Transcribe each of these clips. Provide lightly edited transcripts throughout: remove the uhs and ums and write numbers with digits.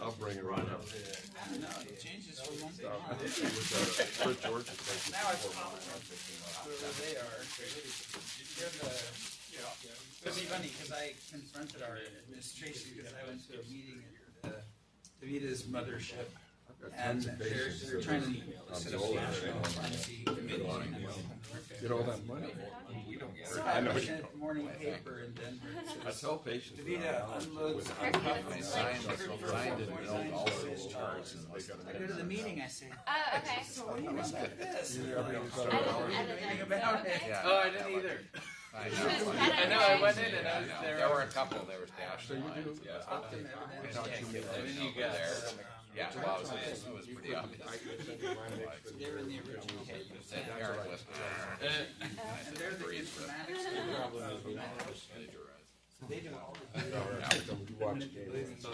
I'll bring it right up. I don't know, it changes from one thing. I think it was Georgia places Now it's before. wherever they are. They're the, it was funny because I confronted our administration because I went to a meeting at Davita's mothership. And they're trying to set up a national pharmacy committee. Get all that money. We don't get it. I know I you read a morning paper in Denver. I tell patients. Davita unloads I signed it and all those charts. I go to the meeting, I say, Oh, okay. so what do you know about this? I didn't Anything about it? Yeah. Oh, I didn't either. I She was know. better I know, I than went me. in and I was there. There were a couple. There was Dash. So you do? Yeah. Optum I evidence. don't you Then live you got there. Yeah, well, it was pretty obvious. They were in the original. That Aaron was. And they're the informatics department. So they do all the You watch games. So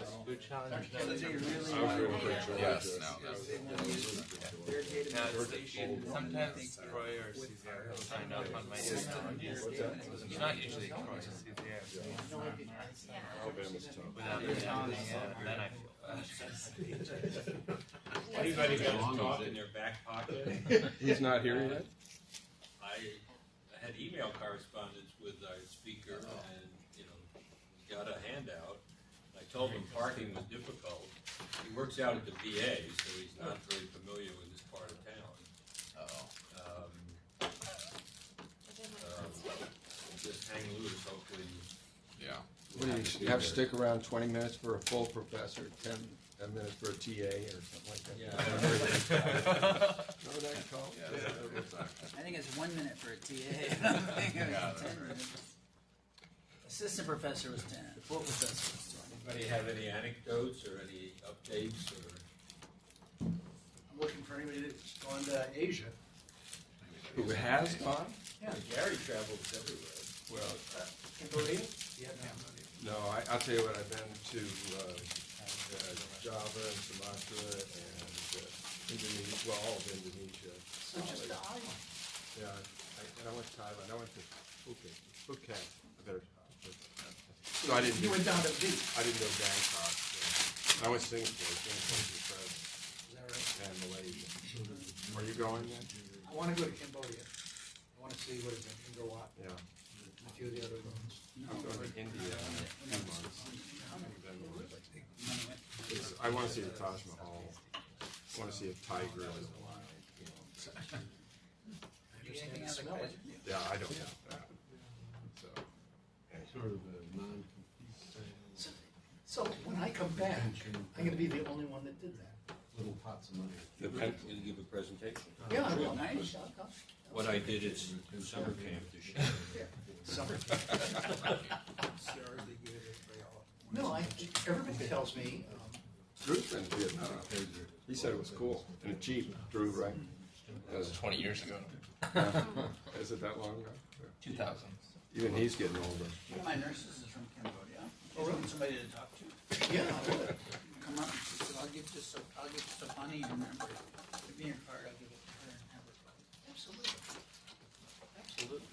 they really I was really for Georgia. Yes, no, they want to use their data Now, manipulation. sometimes Troy or Cesar will sign up on my Immunology. It's not usually Troy or Cesar. Alabama's tough. Without me telling me, then I feel bad. Anybody got a talk in their back pocket? He's not here yet? I had email correspondence with our speaker and, we got a handout. I told him parking was difficult. He works out at the VA, so he's not very familiar with this part of town. Just hang loose, hopefully. Yeah. What do you have to stick around 20 minutes for a full professor, 10 minutes for a TA or something like that? Yeah. Know that call? I think it's 1 minute for a TA. I think it was 10 minutes. Assistant professor was 10. Full professor was 20. Anybody have any anecdotes or any updates or? I'm looking for anybody that's gone to Asia. Who has gone? Yeah, Gary travels everywhere. Well, Cambodia? Yeah, no, I'll tell you what, I've been to Java and Sumatra and Indonesia, well, all of Indonesia. So just the island. Yeah, and I went to Thailand, I went to Phuket. So I didn't. You went down to the beach. I didn't go to Bangkok. Yeah. I went to Singapore. Singapore's incredible. Is that right? And Malaysia. Are you going yet? I want to go to Cambodia. I want to see what is it, Angkor Wat, Yeah. and a few of the other ones. I'm going to India in 2 months. I want to see the Taj Mahal. I want to see a tiger. Anything other question? Yeah, I don't know that. So, Sort of a non-compete So when I come back, I'm going to be the only one that did that. little pots of money. You're going to give a presentation. Yeah, I will. Nice. What I did is summer camp this year. Summer. CRs they give it for all. No, everybody tells me, Drew's been to Vietnam. He said it was cool and cheap. Drew, right? That was 20 years ago. Is it that long ago? 2000. Even he's getting older. One of my nurses is from Cambodia. Oh, really? Somebody to talk to. yeah, I would. Come up. She said, I'll give this to Bunny and remember. Give me your card. I'll give it to her and have her call. Absolutely. Absolutely.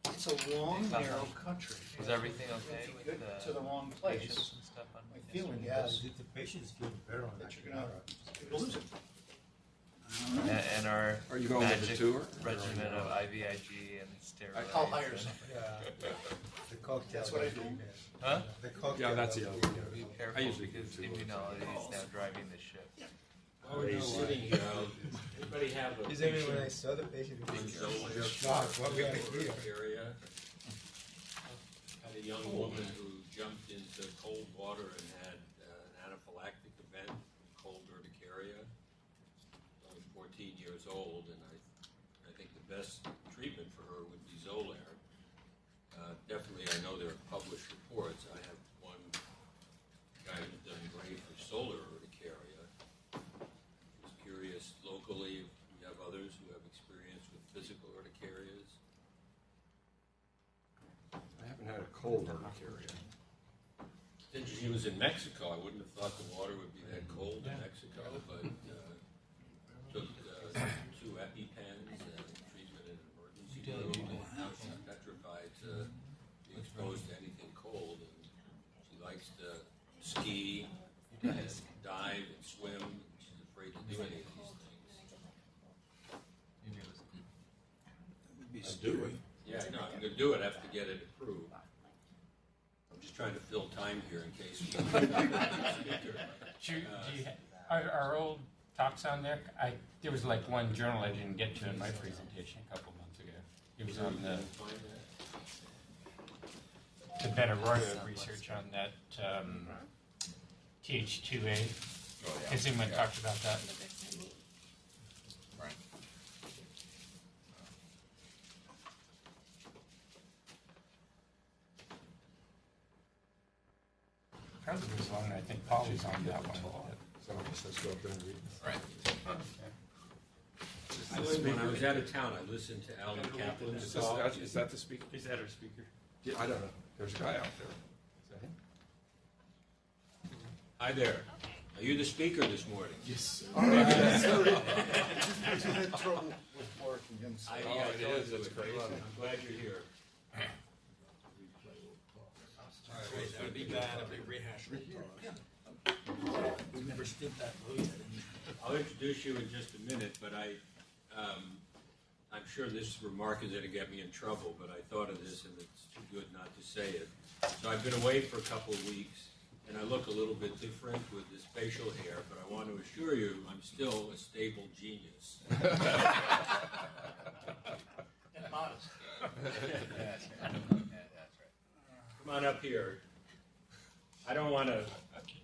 It's a long, narrow country. Was everything okay If you with go the to the wrong patients place, and stuff on my vacation? feeling Yeah, is did the patients feel better on that that? you're going to lose it. And our Are you going with the magic tour? regimen of IVIG and steroids. I'll hire somebody. Yeah. The cocktail. That's what I do. Huh? The cocktail. Yeah, that's the other one. Be I careful usually because do two. Immunology is now driving the ship. While we're sitting here, anybody have a Is when I patient saw the patient, in Zola shocked. What we could hear. area? Had a young woman who jumped into cold water and had an anaphylactic event, cold urticaria. Only 14 years old, and I think the best treatment for her would be Xolair. Definitely, I know there are published reports. I have one guy who's done great for solar urticaria. Was curious locally if we have others who have experience with physical urticarias. I haven't had a cold urticaria. He was in Mexico. I wouldn't have thought the water would be that cold in Mexico, but took 2 EpiPens and treatment in emergency room. Now she's petrified to be exposed to anything cold. And ski, and dive and swim. She's afraid to do any of these things. Would be I do scary. it. Yeah, no, I'm going to do it. I have to get it approved. I'm just trying to fill time here in case we Are old talks on there? There was like one journal I didn't get to in my presentation a couple months ago. It was on the Benaroya research on that TH2A. Oh, yeah. Has anyone talked about that? Right. Probably was long. I think Paul was on that one. Someone just says go up there and read. Right. When I was out of town, I listened to Alan Kaplan's talk. Is that the speaker? Is that our speaker? Yeah, I don't know. There's a guy out there. Is that him? Hi there. Are you the speaker this morning? Yes. Sorry. I had trouble with working. I'm sorry. Yeah, it is. It's crazy. I'm glad you're here. That would be bad if we rehash it. We've never stood that low yet. I'll introduce you in just a minute, but I'm sure this remark is going to get me in trouble, but I thought of this and it's too good not to say it. So I've been away for a couple of weeks, and I look a little bit different with this facial hair, but I want to assure you I'm still a stable genius. And modest. That's right. Come on up here. I don't want to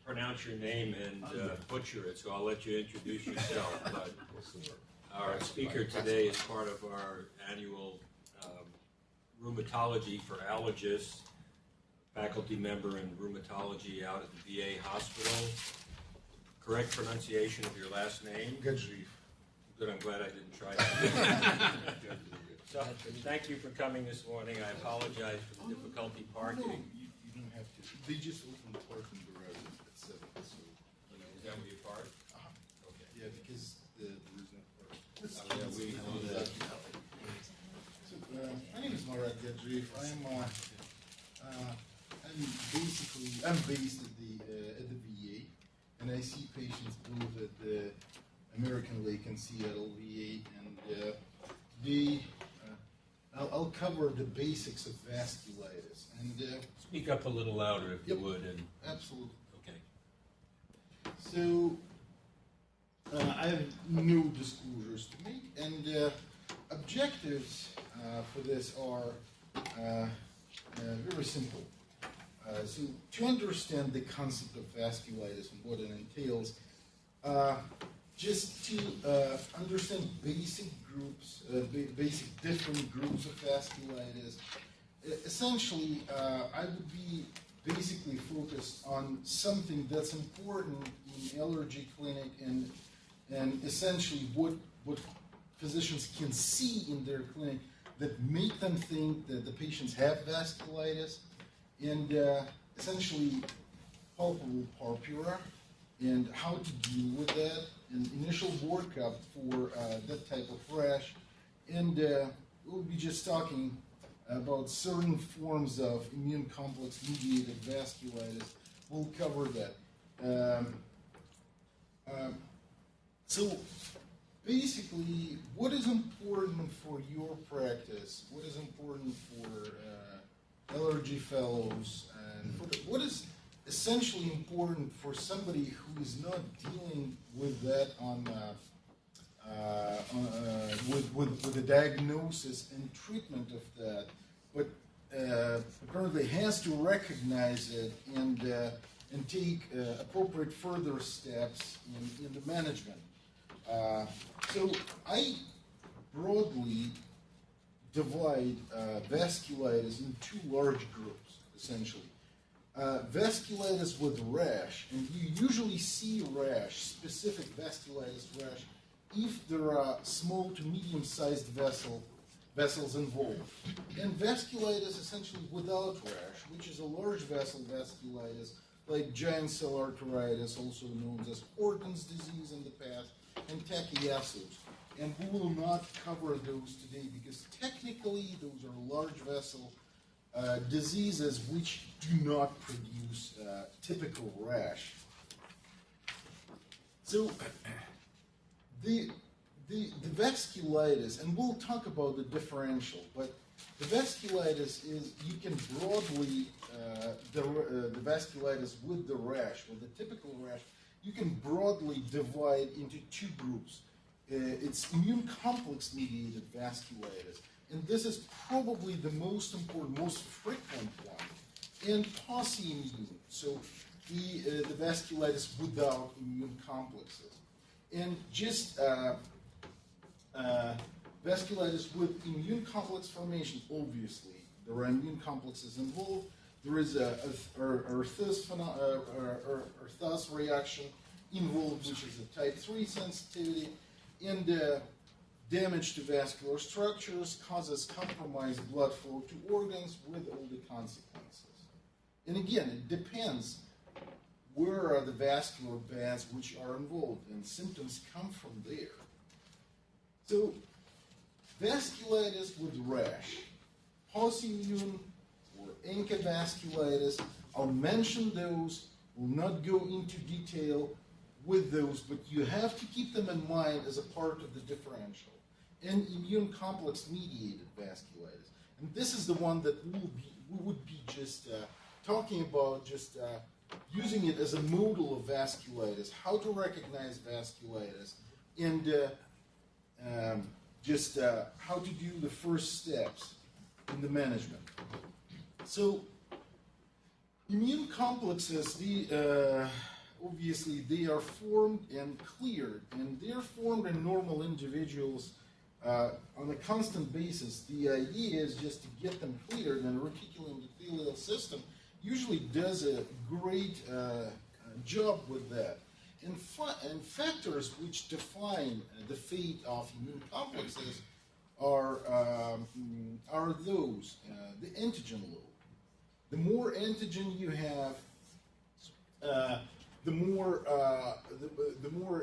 pronounce your name and butcher it, so I'll let you introduce yourself. But our speaker today is part of our annual Rheumatology for Allergists, faculty member in rheumatology out at the VA hospital. Correct pronunciation of your last name? Gadzhiev. Good, I'm glad I didn't try that. So, thank you for coming this morning. I apologize for the difficulty parking. No, you don't have to. They just opened the parking garage at 7, so, you know. Is that where you park? Okay. Yeah, because there is no parking. So, my name is Marat Gadzhiev. I'm based at the VA, and I see patients both at the American Lake and Seattle VA, and today I'll cover the basics of vasculitis. And Speak up a little louder if you Yep. would. And absolutely. okay. So I have no disclosures to make, and objectives for this are very simple. So to understand the concept of vasculitis and what it entails, just to understand basic groups, basic different groups of vasculitis, essentially I would be basically focused on something that's important in allergy clinic and essentially what physicians can see in their clinic that make them think that the patients have vasculitis, and essentially palpable purpura and how to deal with that, and initial workup for that type of rash, and we'll be just talking about certain forms of immune complex mediated vasculitis. We'll cover that. So basically, what is important for your practice? What is important for allergy fellows? And what is essentially important for somebody who is not dealing with that with the diagnosis and treatment of that, but apparently has to recognize it and take appropriate further steps in the management. So I broadly divide vasculitis in two large groups, essentially. Vasculitis with rash, and you usually see rash, specific vasculitis rash, if there are small to medium-sized vessels involved. And vasculitis essentially without rash, which is a large vessel vasculitis, like giant cell arteritis, also known as Horton's disease in the past, and Takayasu's. And we will not cover those today because technically those are large vessel diseases which do not produce typical rash. So the vasculitis, and we'll talk about the differential, but the vasculitis is, you can broadly, the vasculitis with the rash, with the typical rash, you can broadly divide into two groups. It's immune complex mediated vasculitis, and this is probably the most important, most frequent one, and pauci-immune, so the vasculitis without immune complexes. And just vasculitis with immune complex formation, obviously, there are immune complexes involved. There is a Earthus reaction involved, which is a type 3 sensitivity, and damage to vascular structures causes compromised blood flow to organs with all the consequences. And again, it depends where are the vascular bands which are involved, and symptoms come from there. So, vasculitis with rash, pauci-immune or ANCA vasculitis, I'll mention those, will not go into detail with those, but you have to keep them in mind as a part of the differential. And immune complex mediated vasculitis. And this is the one that we would be just talking about, just using it as a model of vasculitis, how to recognize vasculitis, and just how to do the first steps in the management. So, immune complexes, obviously they are formed and cleared, and they're formed in normal individuals on a constant basis. The idea is just to get them cleared, and the reticular endothelial system usually does a great job with that. And factors which define the fate of immune complexes are those, the antigen load. The more antigen you have, the more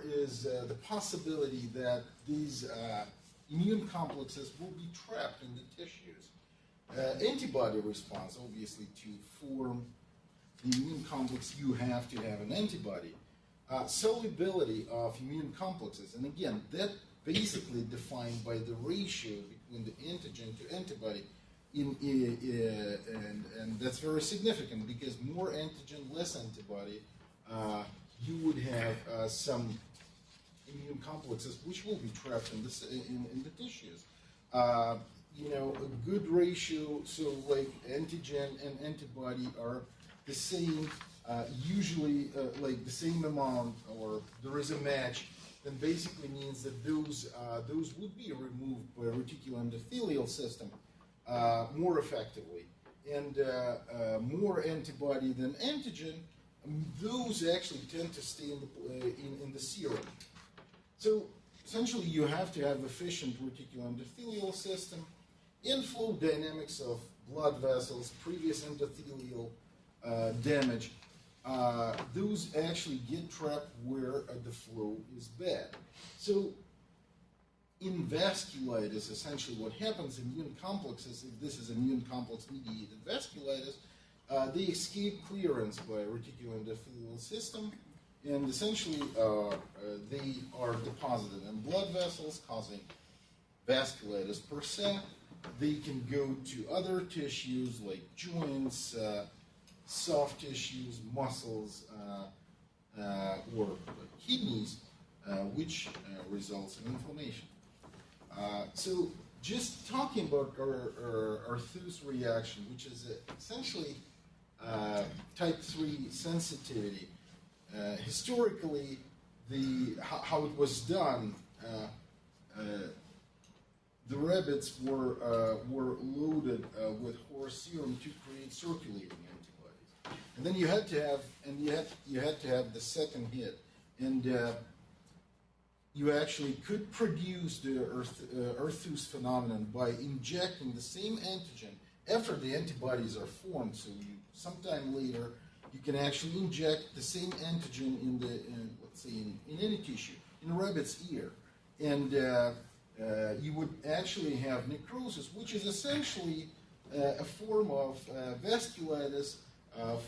is the possibility that these immune complexes will be trapped in the tissues. Antibody response, obviously, to form the immune complex, you have to have an antibody. Solubility of immune complexes, and again, that basically defined by the ratio between the antigen to antibody, and that's very significant because more antigen, less antibody, you would have some immune complexes which will be trapped in the tissues. You know, a good ratio, so like antigen and antibody are the same, usually like the same amount, or there is a match, then basically means that those would be removed by a reticular endothelial system more effectively. And more antibody than antigen, those actually tend to stay in the serum. So essentially you have to have efficient reticular endothelial system, inflow dynamics of blood vessels, previous endothelial damage, those actually get trapped where the flow is bad. So in vasculitis, essentially what happens in immune complexes, if this is immune complex mediated vasculitis, they escape clearance by reticular endothelial system, and essentially they are deposited in blood vessels, causing vasculitis per se. They can go to other tissues like joints, soft tissues, muscles, or kidneys, which results in inflammation. So just talking about our Earthus reaction, which is essentially type 3 sensitivity, historically, how it was done, the rabbits were loaded with horse serum to create circulating antibodies, and then you had to have the second hit, and you actually could produce the Earthus phenomenon by injecting the same antigen after the antibodies are formed. So sometime later you can actually inject the same antigen let's say in any tissue, in a rabbit's ear, and you would actually have necrosis, which is essentially a form of vasculitis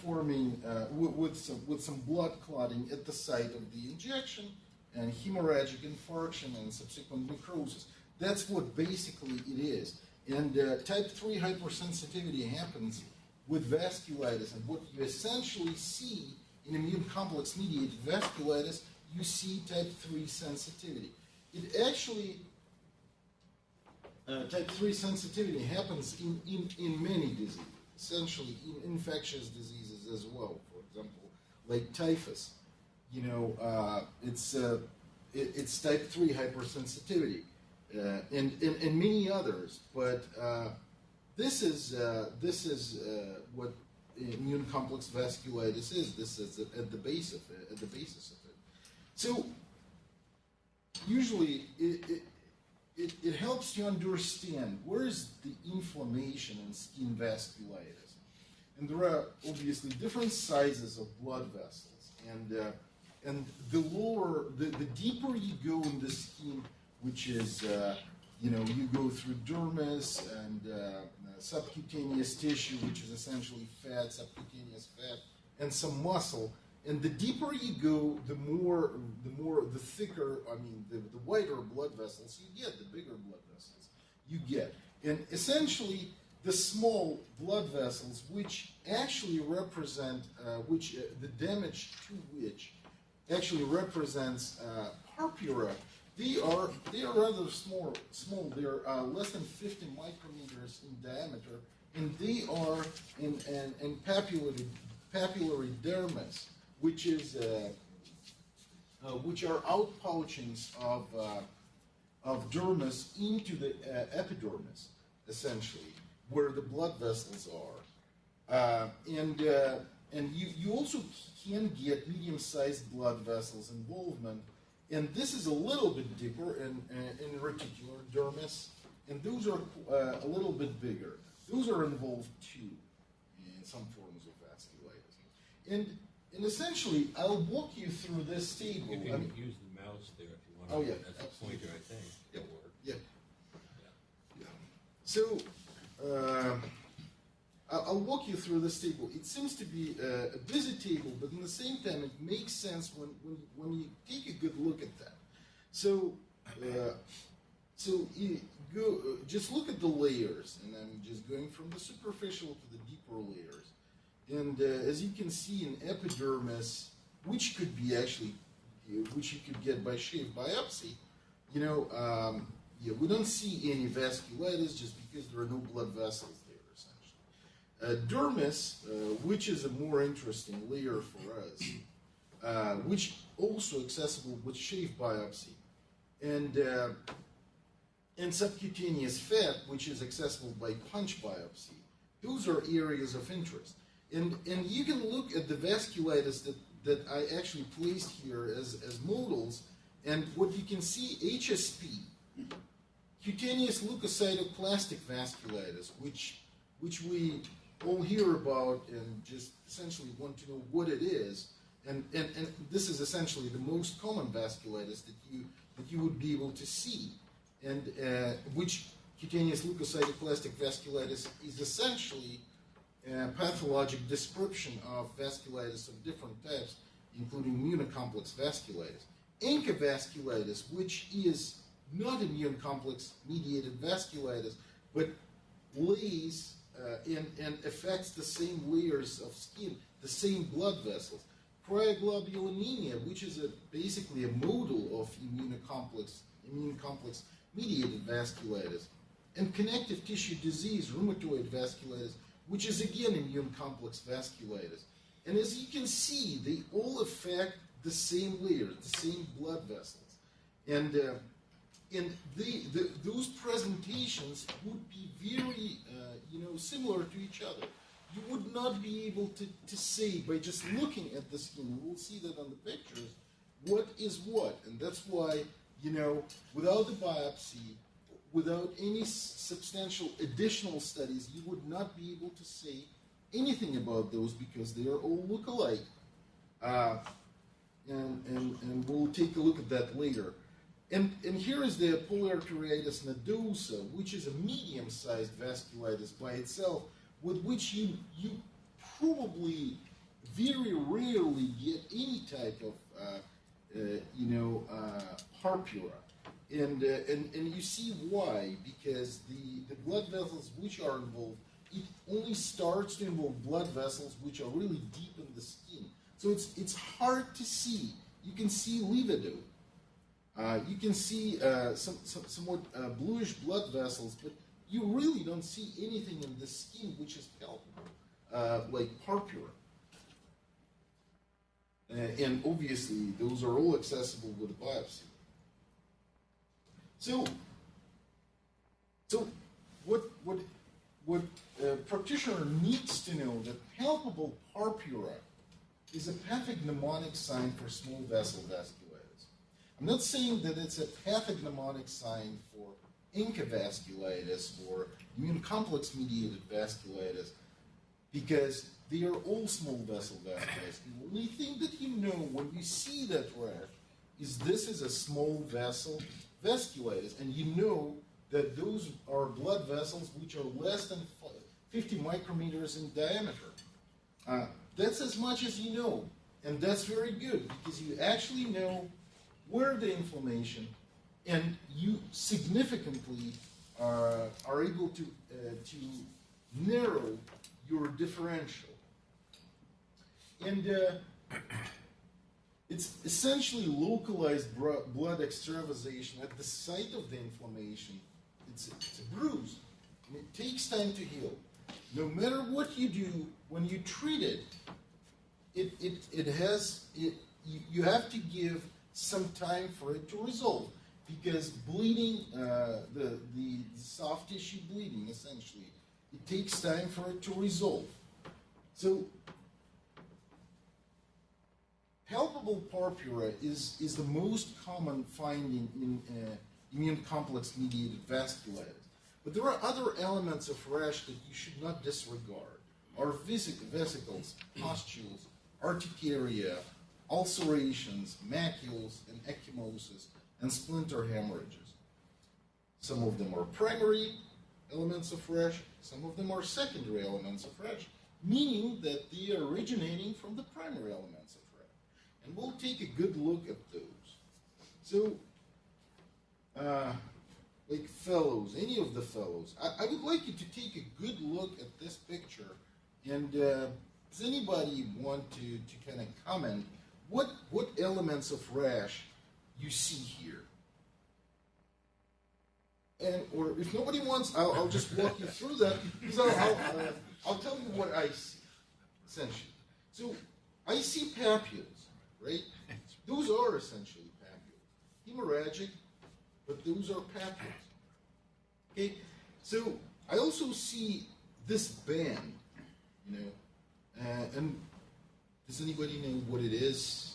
forming with some blood clotting at the site of the injection, and hemorrhagic infarction and subsequent necrosis. That's what basically it is. And type 3 hypersensitivity happens with vasculitis. And what you essentially see in immune complex mediated vasculitis, you see type 3 sensitivity. It actually, type 3 sensitivity happens in many diseases, essentially in infectious diseases as well. For example, like typhus. You know, it's type 3 hypersensitivity, and many others. But this is what immune complex vasculitis is. This is at the basis of it. So usually it helps you understand where is the inflammation in skin vasculitis, and there are obviously different sizes of blood vessels, and the deeper you go in the skin, which is you go through dermis and subcutaneous tissue, which is essentially fat, subcutaneous fat, and some muscle. And the deeper you go, the thicker, the wider blood vessels you get, the bigger blood vessels you get. And essentially, the small blood vessels, which actually represent, the damage to which actually represents purpura, they are rather small. They are less than 50 micrometers in diameter, and they are in papillary dermis, which are outpouchings of dermis into the epidermis, essentially, where the blood vessels are, and you also can get medium-sized blood vessels involvement, and this is a little bit deeper in reticular dermis, and those are a little bit bigger. Those are involved too in some forms of vasculitis, and essentially, I'll walk you through this table. You can use the mouse there if you want. Oh, yeah. That's a pointer, I think. Yep. It'll work. Yeah. So, I'll walk you through this table. It seems to be a busy table, but at the same time, it makes sense when you take a good look at that. So, just look at the layers, and I'm just going from the superficial to the deeper layers. And as you can see in epidermis, which could be actually, which you could get by shave biopsy, we don't see any vasculitis just because there are no blood vessels there, essentially. Dermis, which is a more interesting layer for us, which also accessible with shave biopsy, and subcutaneous fat, which is accessible by punch biopsy. Those are areas of interest. And you can look at the vasculitis that I actually placed here as modals, and what you can see, HSP, cutaneous leukocytoclastic vasculitis, which we all hear about and just essentially want to know what it is, and this is essentially the most common vasculitis that you would be able to see, and which cutaneous leukocytoclastic vasculitis is essentially pathologic description of vasculitis of different types, including immunocomplex vasculitis. ANCA vasculitis, which is not immune complex mediated vasculitis, but lays and affects the same layers of skin, the same blood vessels. Cryoglobulinemia, which is basically a model of immune complex mediated vasculitis. And connective tissue disease, rheumatoid vasculitis, which is again immune complex vasculitis. And as you can see, they all affect the same layers, the same blood vessels. And those presentations would be very similar to each other. You would not be able to say by just looking at the skin, we'll see that on the pictures, what is what. And that's why, without the biopsy, without any substantial additional studies, you would not be able to say anything about those because they are all look-alike. And we'll take a look at that later. And here is the polyarteritis nodosa, which is a medium-sized vasculitis by itself, with which you probably very rarely get any type of purpura. And you see why, because the blood vessels which are involved, it only starts to involve blood vessels which are really deep in the skin. So it's hard to see. You can see livido. You can see somewhat bluish blood vessels, but you really don't see anything in the skin which is palpable, like purpura. And obviously, those are all accessible with a biopsy. So what practitioner needs to know that palpable purpura is a pathognomonic sign for small vessel vasculitis. I'm not saying that it's a pathognomonic sign for incavasculitis or immune complex mediated vasculitis, because they are all small vessel vasculitis. The only thing that you know when you see that rash is this is a small vessel vasculitis, and you know that those are blood vessels which are less than 50 micrometers in diameter. That's as much as you know, and that's very good because you actually know where the inflammation, and you significantly are able to narrow your differential. And it's essentially localized blood extravasation at the site of the inflammation. It's a bruise, and it takes time to heal. No matter what you do, when you treat it, you have to give some time for it to resolve, because bleeding, the soft tissue bleeding, essentially, it takes time for it to resolve. So palpable purpura is the most common finding in immune complex mediated vasculitis. But there are other elements of rash that you should not disregard. Are vesicles, pustules, urticaria, ulcerations, macules, and ecchymosis, and splinter hemorrhages. Some of them are primary elements of rash, some of them are secondary elements of rash, meaning that they are originating from the primary elements of rash. And we'll take a good look at those. So, like fellows, any of the fellows, I would like you to take a good look at this picture, and does anybody want to kind of comment what elements of rash you see here? And or if nobody wants, I'll just walk you through that, because I'll tell you what I see, essentially. So I see papules, right? Those are essentially papules. Hemorrhagic, but those are papules. Okay, so I also see this band, and does anybody know what it is?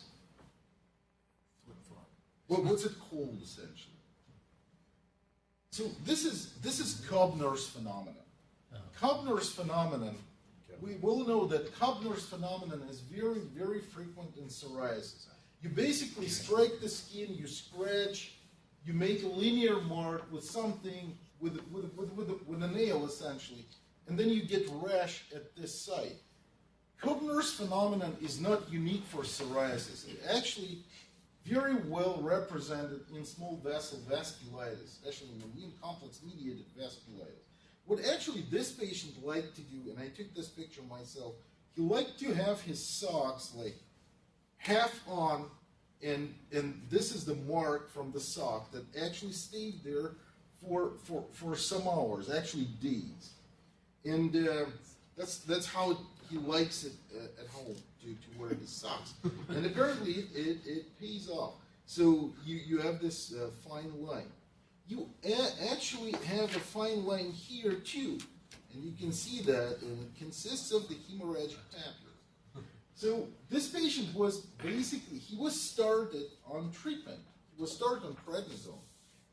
What's it called, essentially? So this is Koebner's phenomenon. Koebner's phenomenon, we will know that Koebner's phenomenon is very, very frequent in psoriasis. You basically strike the skin, you scratch, you make a linear mark with something, with a nail, essentially, and then you get rash at this site. Koebner's phenomenon is not unique for psoriasis. It actually very well represented in small vessel vasculitis, especially in immune complex mediated vasculitis. What actually this patient liked to do, and I took this picture myself, he liked to have his socks like half on, and this is the mark from the sock that actually stayed there for some hours, actually days. And that's how he likes it at home, to wear his socks. And apparently it pays off. So you have this fine line. You actually have a fine line here too. And you can see that, and it consists of the hemorrhagic papule. So this patient was basically, he was started on treatment. He was started on prednisone.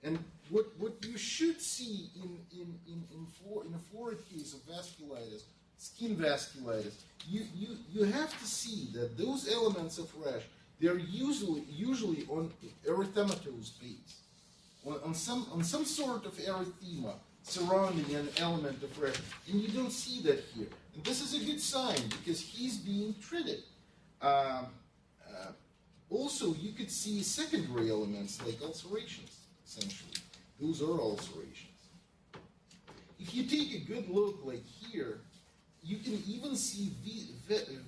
And what you should see in a florid case of vasculitis, skin vasculitis, you have to see that those elements of rash, they're usually on erythematose base. on some sort of erythema surrounding an element of rash, and you don't see that here. And this is a good sign because he's being treated. Also, you could see secondary elements like ulcerations, essentially. Those are ulcerations. If you take a good look like here, you can even see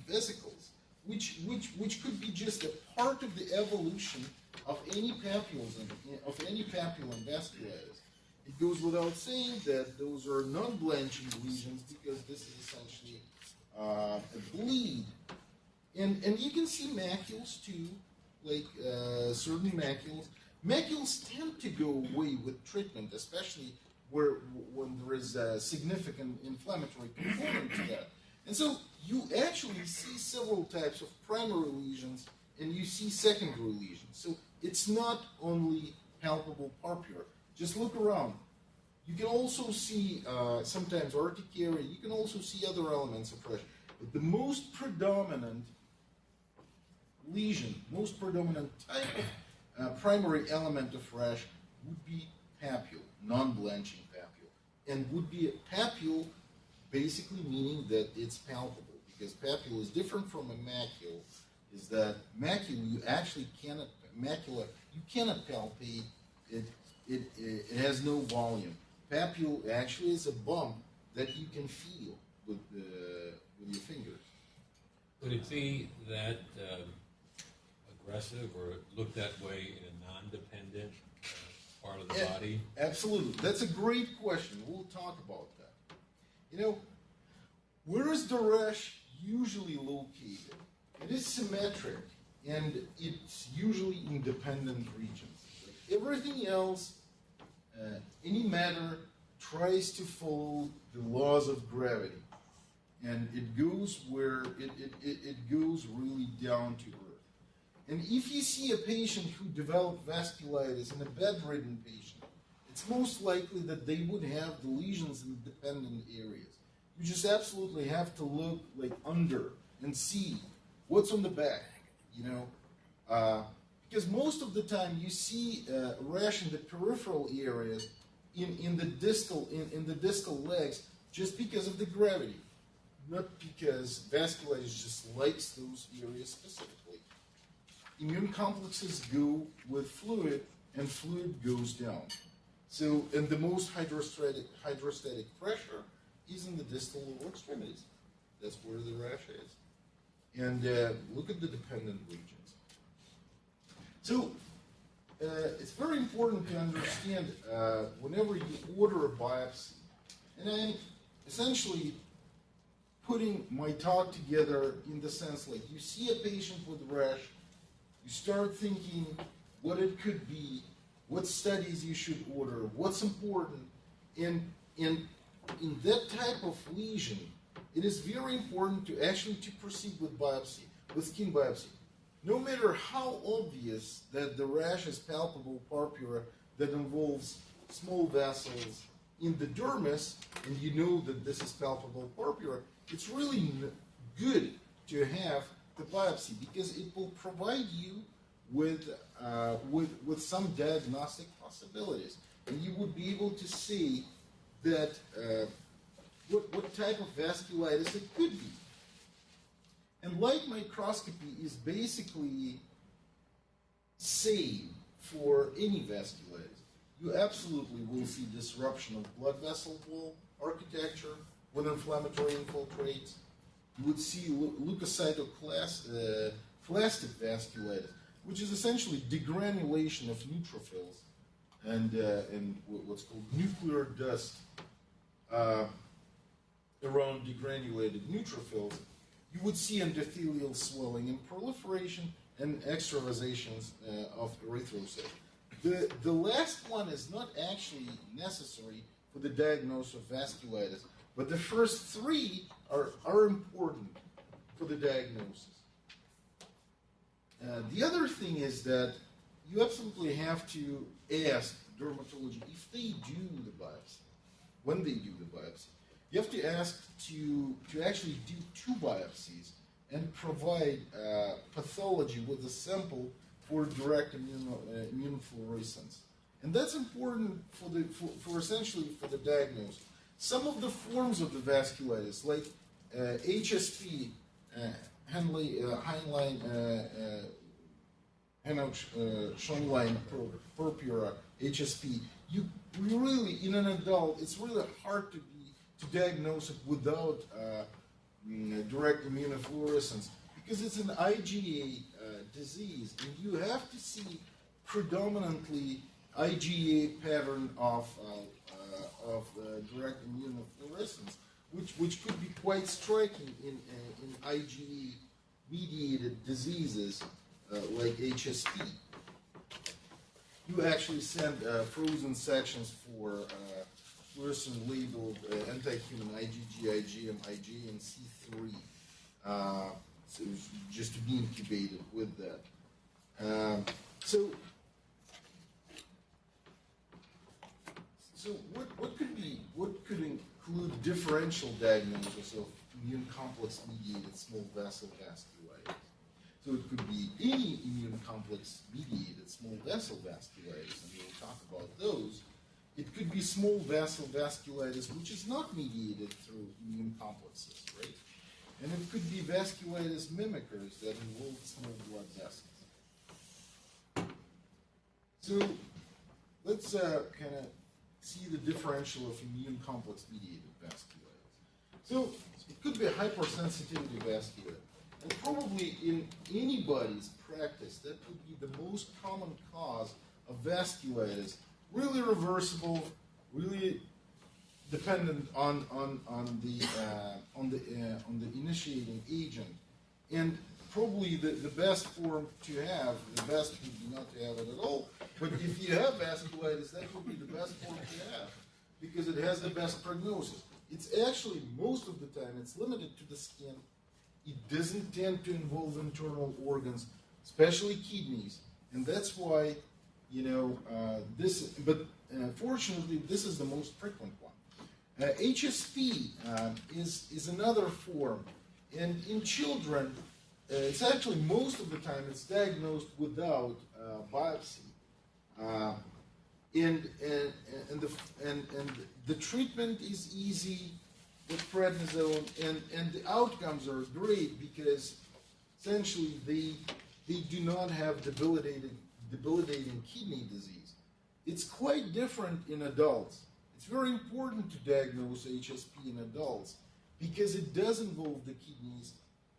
vesicles, which could be just a part of the evolution of any papules of any papule vasculitis. It goes without saying that those are non-blanching lesions because this is essentially a bleed. And you can see macules too, like certain macules. Macules tend to go away with treatment, especially when there is a significant inflammatory component to that. And so you actually see several types of primary lesions and you see secondary lesions. So it's not only palpable purpura. Just look around. You can also see sometimes urticaria. You can also see other elements of rash. But the most predominant lesion, most predominant type of primary element of rash would be papule, non-blanching papule. And would be a papule basically meaning that it's palpable, because papule is different from a macule, is that macule you actually cannot, macula, you cannot palpate, it has no volume. Papule actually is a bump that you can feel with your fingers. Would it be that aggressive or look that way in a non-dependent part of the body? Absolutely. That's a great question. We'll talk about that. You know, where is the rash usually located? It is symmetric, and it's usually in dependent regions. Everything else, any matter tries to follow the laws of gravity, and it goes where it goes really down to earth. And if you see a patient who developed vasculitis in a bedridden patient, it's most likely that they would have the lesions in dependent areas. You just absolutely have to look like under and see what's on the back, you know. Because most of the time you see rash in the peripheral areas, in the distal legs, just because of the gravity, not because vasculitis just likes those areas specifically. Immune complexes go with fluid, and fluid goes down. So, and the most hydrostatic pressure is in the distal lower extremities. That's where the rash is. And look at the dependent regions. So, it's very important to understand whenever you order a biopsy, and I'm essentially putting my talk together in the sense like you see a patient with rash, you start thinking what it could be, what studies you should order, what's important, and in that type of lesion, it is very important to actually to proceed with biopsy, with skin biopsy. No matter how obvious that the rash is palpable purpura that involves small vessels in the dermis, and you know that this is palpable purpura, it's really good to have the biopsy because it will provide you with some diagnostic possibilities, and you would be able to see that what type of vasculitis it could be. And light microscopy is basically same for any vasculitis. You absolutely will see disruption of blood vessel wall architecture with inflammatory infiltrates. You would see leukocytoclastic vasculitis, which is essentially degranulation of neutrophils and what's called nuclear dust around degranulated neutrophils. You would see endothelial swelling and proliferation and extravasations of erythrocytes. The last one is not actually necessary for the diagnosis of vasculitis, but the first three are important for the diagnosis. The other thing is that you absolutely have to ask dermatology if they do the biopsy, when they do the biopsy. You have to ask to actually do 2 biopsies and provide pathology with a sample for direct immunofluorescence. And that's important for essentially for the diagnosis. Some of the forms of the vasculitis, like HSP, Schleimline purpura, HSP, you really, in an adult, it's really hard to diagnose it without direct immunofluorescence because it's an IgA disease, and you have to see predominantly IgA pattern of direct immunofluorescence, which could be quite striking in IgA-mediated diseases like HSP. You actually send frozen sections for fluorescent labeled anti-human IgG, IgM, IgA, and C3. So just to be incubated with that. So what could include differential diagnosis of immune complex mediated small vessel vasculitis? So it could be any immune complex mediated small vessel vasculitis, and we'll talk about those. It could be small vessel vasculitis, which is not mediated through immune complexes, right? And it could be vasculitis mimickers that involve small blood vessels. So let's kind of see the differential of immune complex mediated vasculitis. So it could be a hypersensitivity vasculitis. And probably in anybody's practice, that would be the most common cause of vasculitis. Really reversible, really dependent on the initiating agent, and probably the best form to have. The best would be not to have it at all. But if you have vasculitis, that would be the best form to have because it has the best prognosis. It's actually most of the time it's limited to the skin. It doesn't tend to involve internal organs, especially kidneys, and that's why. Fortunately, this is the most frequent one. HSP is another form, and in children, it's actually most of the time it's diagnosed without biopsy, and the treatment is easy with prednisone, and the outcomes are great because essentially they do not have debilitating kidney disease. It's quite different in adults. It's very important to diagnose HSP in adults because it does involve the kidneys.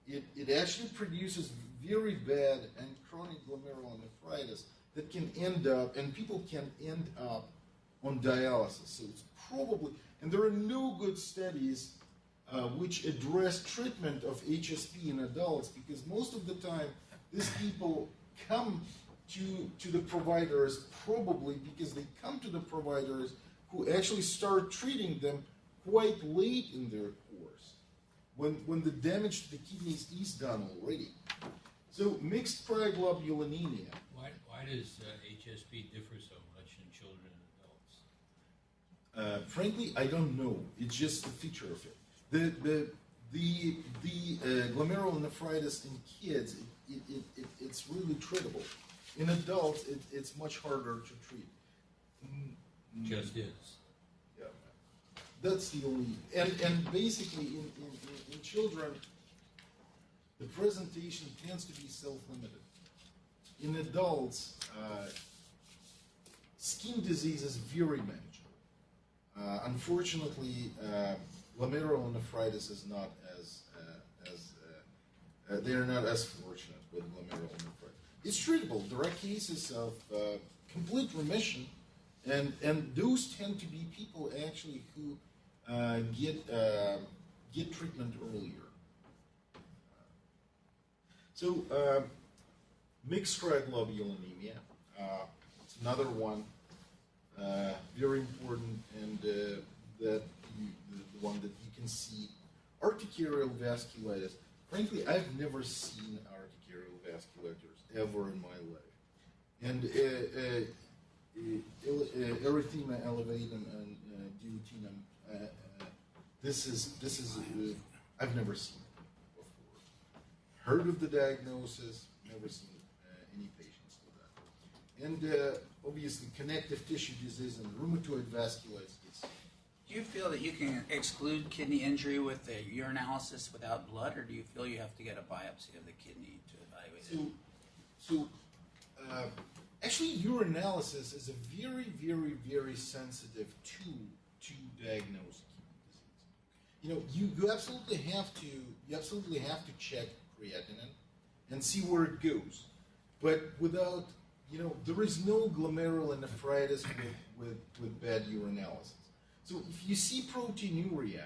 It actually produces very bad and chronic glomerulonephritis that can end up, and people can end up on dialysis. So it's probably, and there are no good studies which address treatment of HSP in adults because most of the time these people come to the providers probably because they come to the providers who actually start treating them quite late in their course, when the damage to the kidneys is done already. So mixed cryoglobulinemia. Why does HSP differ so much in children and adults? Frankly, I don't know. It's just a feature of it. The glomerulonephritis in kids, it's really treatable. In adults, it's much harder to treat. Just is. Yeah, that's the only. And basically, in children, the presentation tends to be self-limited. In adults, skin disease is very manageable. Unfortunately, glomerulonephritis is not they are not as fortunate with glomerulonephritis. It's treatable. There are cases of complete remission, and those tend to be people actually who get treatment earlier. So mixed cryoglobulinemia, it's another one, very important, and the one that you can see. Urticarial vasculitis. Frankly, I've never seen urticarial vasculitis ever in my life. And erythema elevatum and duodenum. This is I've never seen it before. Heard of the diagnosis, never seen any patients with that. and obviously connective tissue disease and rheumatoid vasculitis. Do you feel that you can exclude kidney injury with a urinalysis without blood, or do you feel you have to get a biopsy of the kidney to evaluate it? Actually, urinalysis is a very, very, very sensitive tool to diagnose kidney disease. You know, you absolutely have to check creatinine and see where it goes, but without, there is no glomerulonephritis with bad urinalysis. So if you see proteinuria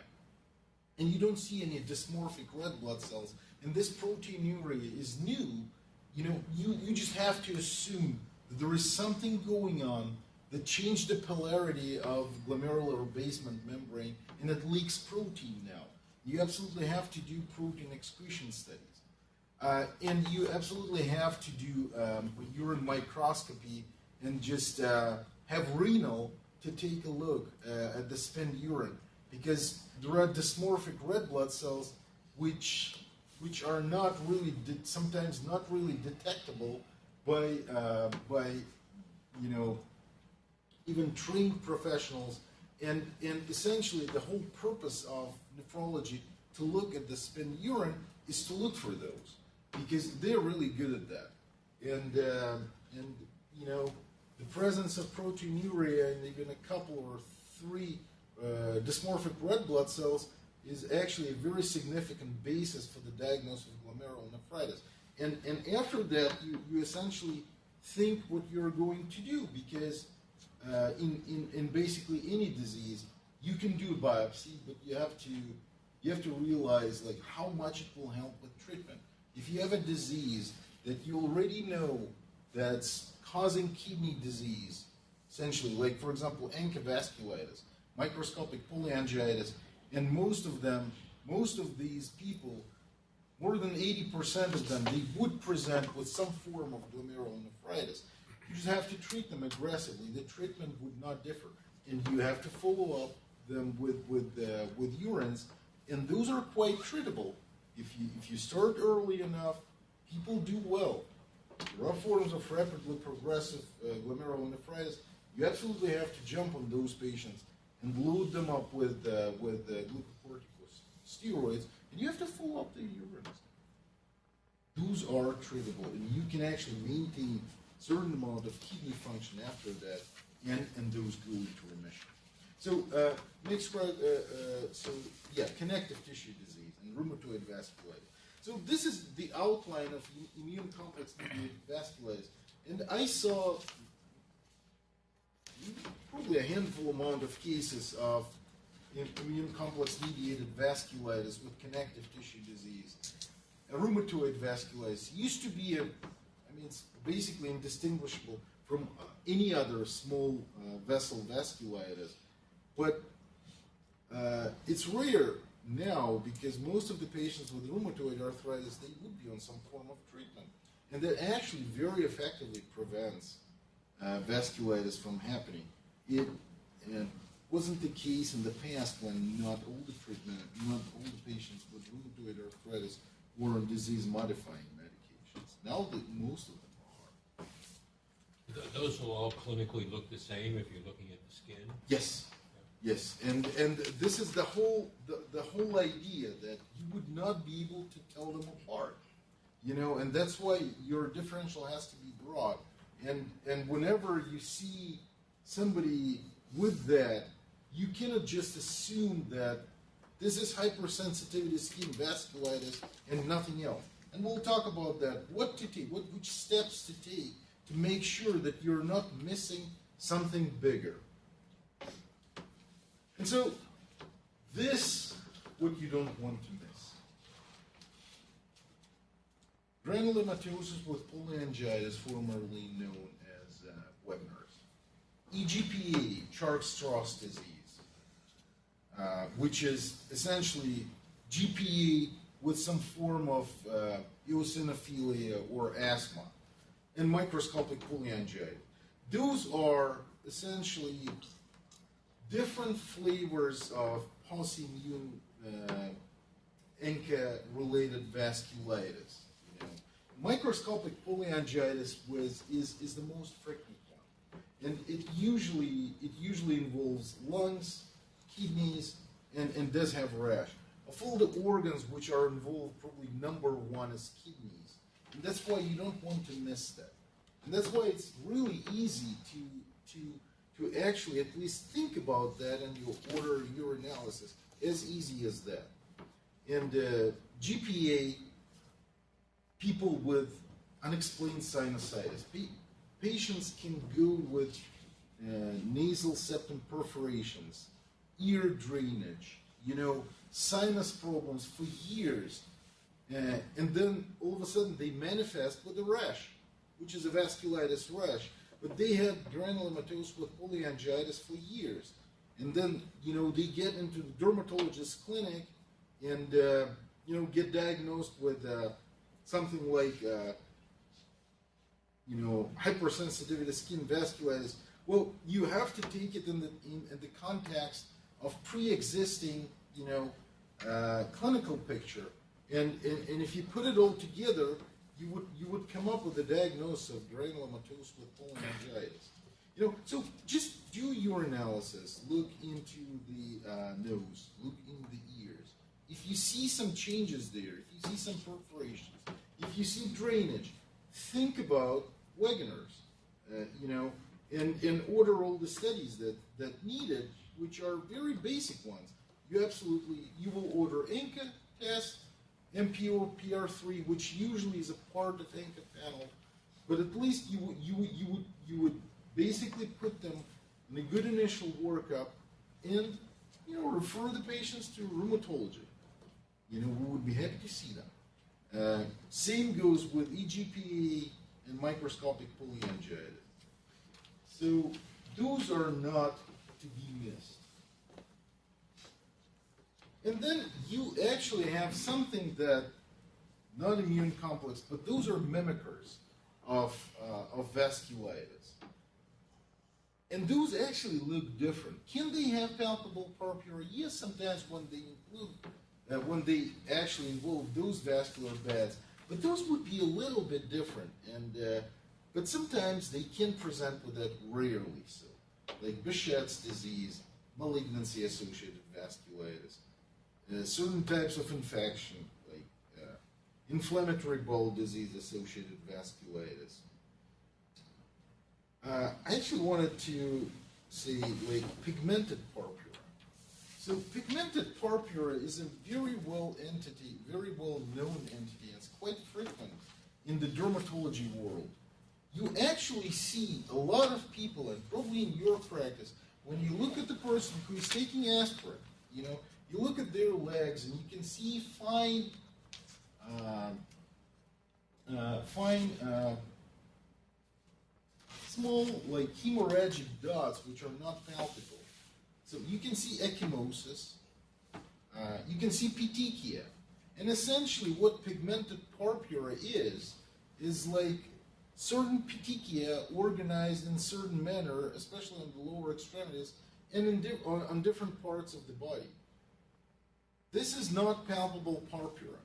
and you don't see any dysmorphic red blood cells, and this proteinuria is new, you just have to assume that there is something going on that changed the polarity of glomerular basement membrane and it leaks protein now. You absolutely have to do protein excretion studies. And you absolutely have to do urine microscopy and just have renal to take a look at the spent urine, because there are dysmorphic red blood cells which are not really sometimes not really detectable by even trained professionals, and essentially the whole purpose of nephrology to look at the spent urine is to look for those, because they're really good at that, and the presence of proteinuria and even a couple or three dysmorphic red blood cells is actually a very significant basis for the diagnosis of glomerulonephritis. And after that, you essentially think what you're going to do, because in basically any disease, you can do a biopsy, but you have to realize like how much it will help with treatment. If you have a disease that you already know that's causing kidney disease, essentially, like for example, vasculitis, microscopic polyangiitis, and most of these people, more than 80% of them, they would present with some form of glomerulonephritis. You just have to treat them aggressively. The treatment would not differ, and you have to follow up them with urines, and those are quite treatable. If you start early enough, people do well. There are forms of rapidly progressive glomerulonephritis. You absolutely have to jump on those patients and load them up with glucocorticosteroids, and you have to follow up the urine. Those are treatable, and you can actually maintain a certain amount of kidney function after that, and those go into remission. So connective tissue disease and rheumatoid vasculitis. So this is the outline of immune complex mediated vasculitis, and I saw probably a handful amount of cases of immune complex mediated vasculitis with connective tissue disease. Rheumatoid vasculitis used to be it's basically indistinguishable from any other small vessel vasculitis, but it's rare now because most of the patients with rheumatoid arthritis, they would be on some form of treatment, and that actually very effectively prevents vasculitis from happening. It wasn't the case in the past when not all the patients with rheumatoid arthritis were on disease-modifying medications. Now that most of them are. Those will all clinically look the same if you're looking at the skin? Yes. Yes, and this is the whole idea that you would not be able to tell them apart, and that's why your differential has to be broad. And whenever you see somebody with that, you cannot just assume that this is hypersensitivity skin vasculitis and nothing else. And we'll talk about that. What to take, which steps to take to make sure that you're not missing something bigger. And so, this, what you don't want to miss. Granulomatosis with polyangiitis, formerly known as Wegener's. EGPA, Churg-Strauss disease, which is essentially GPA with some form of eosinophilia or asthma, and microscopic polyangiitis. Those are essentially different flavors of pauciimmune ANCA-related vasculitis. Microscopic polyangiitis is the most frequent one, and it usually involves lungs, kidneys, and does have rash. Of all the organs which are involved, probably number one is kidneys, and that's why you don't want to miss that. And that's why it's really easy to actually at least think about that in your order urinalysis, as easy as that. And GPA, people with unexplained sinusitis. Patients can go with nasal septum perforations, ear drainage, sinus problems for years. And then all of a sudden they manifest with a rash, which is a vasculitis rash. But they had granulomatous with polyangiitis for years. And then, they get into the dermatologist's clinic and, get diagnosed with something like, hypersensitivity skin vasculitis. Well, you have to take it in the context of pre-existing, clinical picture. And if you put it all together, you would come up with a diagnosis of granulomatous with polyangiitis. So just do urinalysis. Look into the nose. Look in the ears. If you see some changes there, if you see some perforations, if you see drainage, think about Wegener's. And order all the studies that needed, which are very basic ones. You will order ANCA test, MPO PR3, which usually is a part of ANCA panel, but at least you would basically put them in a good initial workup and refer the patients to rheumatology. We would be happy to see them. Same goes with EGPA and microscopic polyangiitis. So those are not to be missed. And then you actually have something that, not immune complex, but those are mimickers of vasculitis. And those actually look different. Can they have palpable purpura? Yes, sometimes when they actually involve those vascular beds, but those would be a little bit different. And but sometimes they can present with that, rarely so, like Behçet's disease, malignancy-associated vasculitis. Certain types of infection, like inflammatory bowel disease-associated vasculitis. I actually wanted to say, like, pigmented purpura. So pigmented purpura is a very well known entity. It's quite frequent in the dermatology world. You actually see a lot of people, and probably in your practice, when you look at the person who is taking aspirin, you look at their legs and you can see fine small, like, hemorrhagic dots which are not palpable. So you can see ecchymosis, you can see petechia. And essentially what pigmented purpura is like certain petechia organized in a certain manner, especially in the lower extremities, and on different parts of the body. This is not palpable purpura.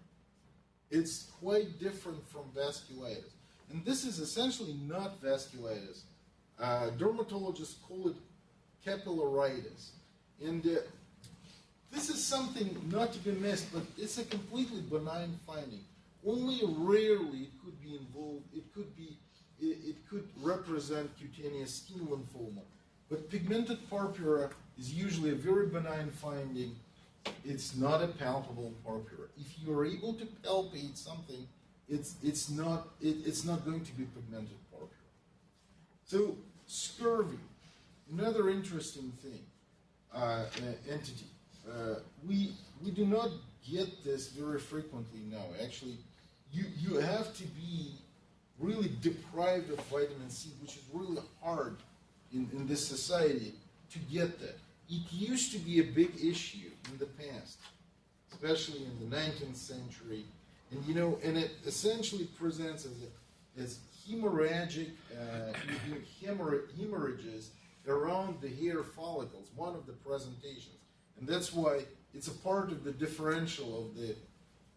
It's quite different from vasculitis. And this is essentially not vasculitis. Dermatologists call it capillaritis. And this is something not to be missed, but it's a completely benign finding. Only rarely it could be involved. It could represent cutaneous skin lymphoma. But pigmented purpura is usually a very benign finding. It's not a palpable purpura. If you are able to palpate something, it's not going to be pigmented purpura. So scurvy, another interesting thing, entity. We do not get this very frequently now. Actually, you have to be really deprived of vitamin C, which is really hard in this society to get that. It used to be a big issue in the past, especially in the 19th century, and it essentially presents as hemorrhagic hemorrhages around the hair follicles, one of the presentations, and that's why it's a part of the differential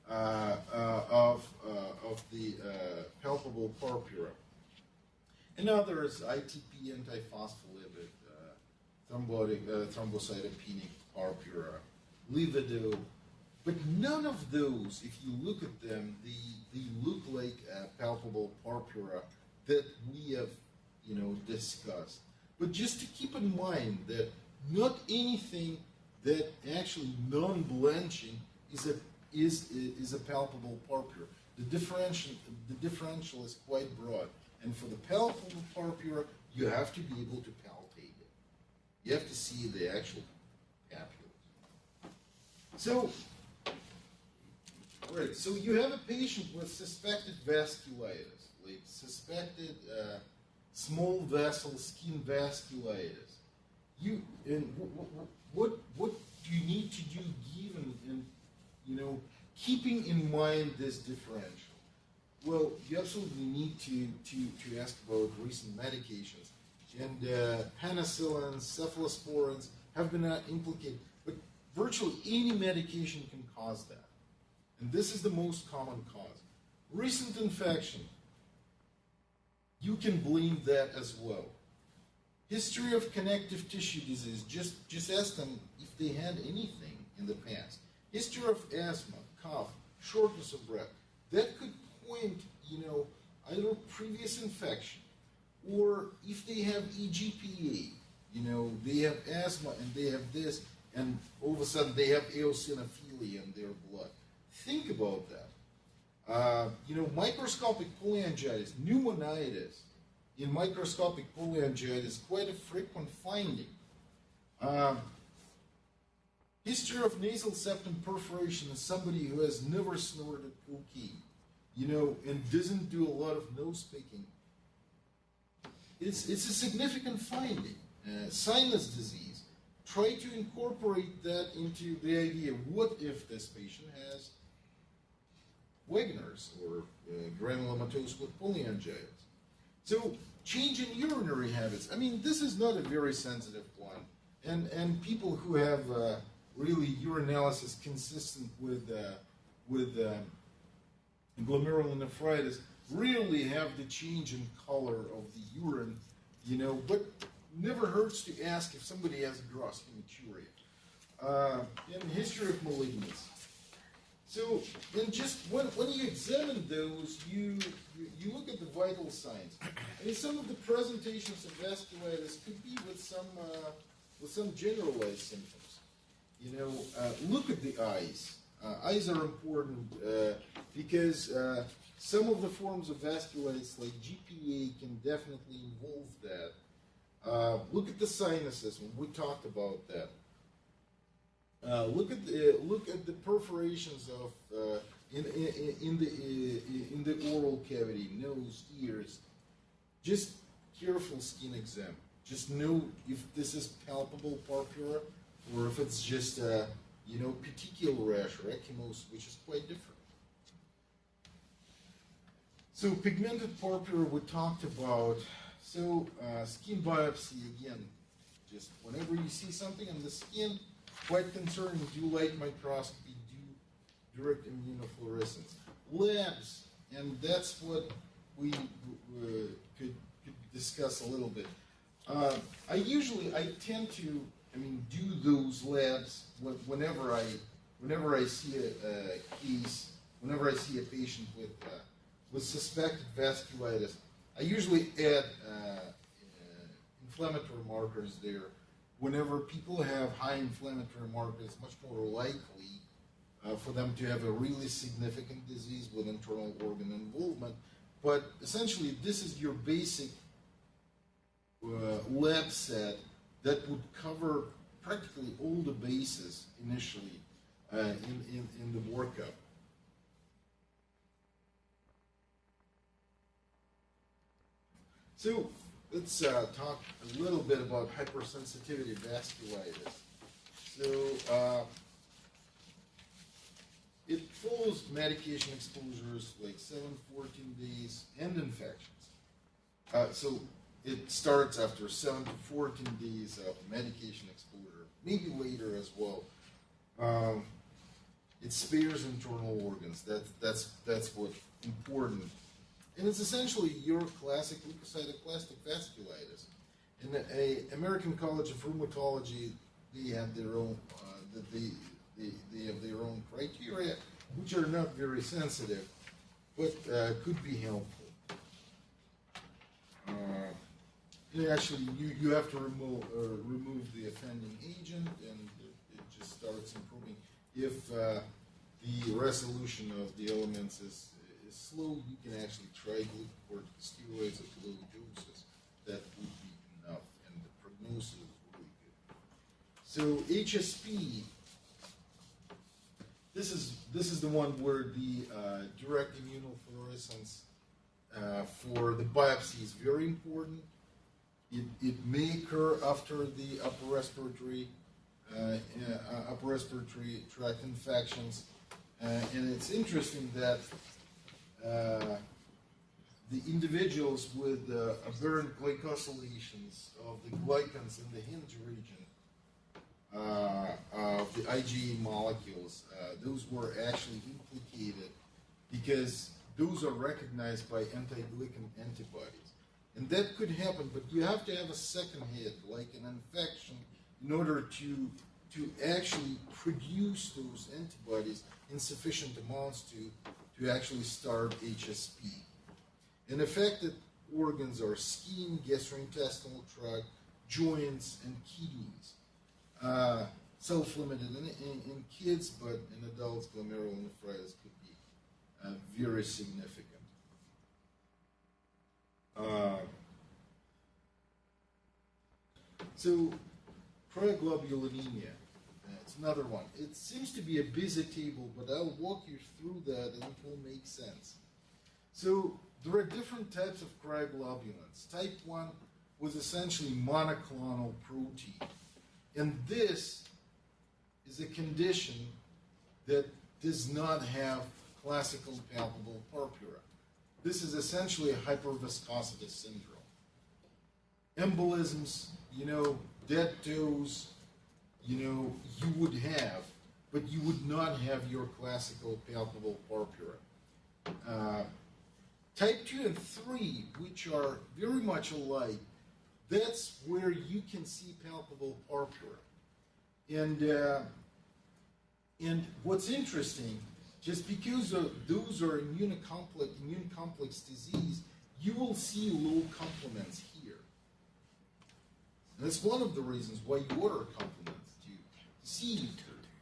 of the palpable purpura. Another is ITP, antiphospholipid, thrombocytopenic purpura, livido. But none of those, if you look at them, they look like palpable purpura that we have, discussed. But just to keep in mind that not anything that actually non-blenching is a palpable purpura. The differential is quite broad, and for the palpable purpura, you have to be able to palpate it. You have to see the actual papules. So, right. So you have a patient with suspected vasculitis, like suspected small vessel skin vasculitis. What do you need to do given keeping in mind this differential? Well, you absolutely need to ask about recent medications. And penicillins, cephalosporins have been implicated. But virtually any medication can cause that. And this is the most common cause. Recent infection, you can blame that as well. History of connective tissue disease, just ask them if they had anything in the past. History of asthma, cough, shortness of breath, that could point, either previous infection, or if they have EGPA, they have asthma and they have this, and all of a sudden they have eosinophilia in their blood. Think about that. Microscopic polyangiitis, pneumonitis in microscopic polyangiitis, quite a frequent finding. History of nasal septum perforation in somebody who has never snorted cocaine, and doesn't do a lot of nose picking. It's a significant finding. Sinus disease. Try to incorporate that into the idea, what if this patient has Wegener's or granulomatosis with polyangiitis? So change in urinary habits. I mean, this is not a very sensitive one. And people who have really urinalysis consistent with glomerulonephritis really have the change in color of the urine, but never hurts to ask if somebody has gross hematuria. And history of malignancy. So, and just when you examine those, you look at the vital signs. I mean, some of the presentations of vasculitis could be with some generalized symptoms. Look at the eyes. Eyes are important because some of the forms of vasculitis, like GPA, can definitely involve that. Look at the sinuses. We talked about that. Look at the perforations of in the oral cavity, nose, ears. Just careful skin exam. Just know if this is palpable purpura or if it's just petechial rash or ecchymosis, which is quite different. So pigmented purpura we talked about. So skin biopsy again. Just whenever you see something on the skin, quite concerning, do light microscopy, do direct immunofluorescence. Labs, and that's what we could discuss a little bit. I tend to, do those labs whenever I see a case, whenever I see a patient with suspected vasculitis. I usually add inflammatory markers there. Whenever people have high inflammatory markers, it's much more likely for them to have a really significant disease with internal organ involvement. But essentially, this is your basic lab set that would cover practically all the bases initially in the workup. So let's talk a little bit about hypersensitivity vasculitis. So it follows medication exposures like 7-14 days and infections. So it starts after 7 to 14 days of medication exposure, maybe later as well. It spares internal organs. That's what's important. And it's essentially your classic leukocytoclastic vasculitis. In the American College of Rheumatology, they have their own they have their own criteria, which are not very sensitive, but could be helpful. Actually, you have to remove the offending agent, and it just starts improving. If the resolution of the elements is slow, you can actually try glucocorticosteroids at low doses. That would be enough, and the prognosis is really good. So HSP, this is the one where the direct immunofluorescence for the biopsy is very important. It may occur after the upper respiratory tract infections, and it's interesting that the individuals with aberrant glycosylations of the glycans in the hinge region of the IgA molecules, those were actually implicated because those are recognized by anti-glycan antibodies. And that could happen, but you have to have a second hit, like an infection, in order to actually produce those antibodies in sufficient amounts to actually start HSP. And affected organs are skin, gastrointestinal tract, joints, and kidneys. Self-limited in kids, but in adults, glomerulonephritis could be very significant. So, cryoglobulinemia, it's another one. It seems to be a busy table, but I'll walk you through that and it will make sense. So, there are different types of cryoglobulins. Type 1 was essentially monoclonal protein. And this is a condition that does not have classical palpable purpura. This is essentially a hyperviscosity syndrome. Embolisms, dead toes, you would have, but you would not have your classical palpable purpura. Type 2 and 3, which are very much alike, that's where you can see palpable purpura. And what's interesting, just because those are immune complex disease, you will see low complements here. And that's one of the reasons why you order complements to see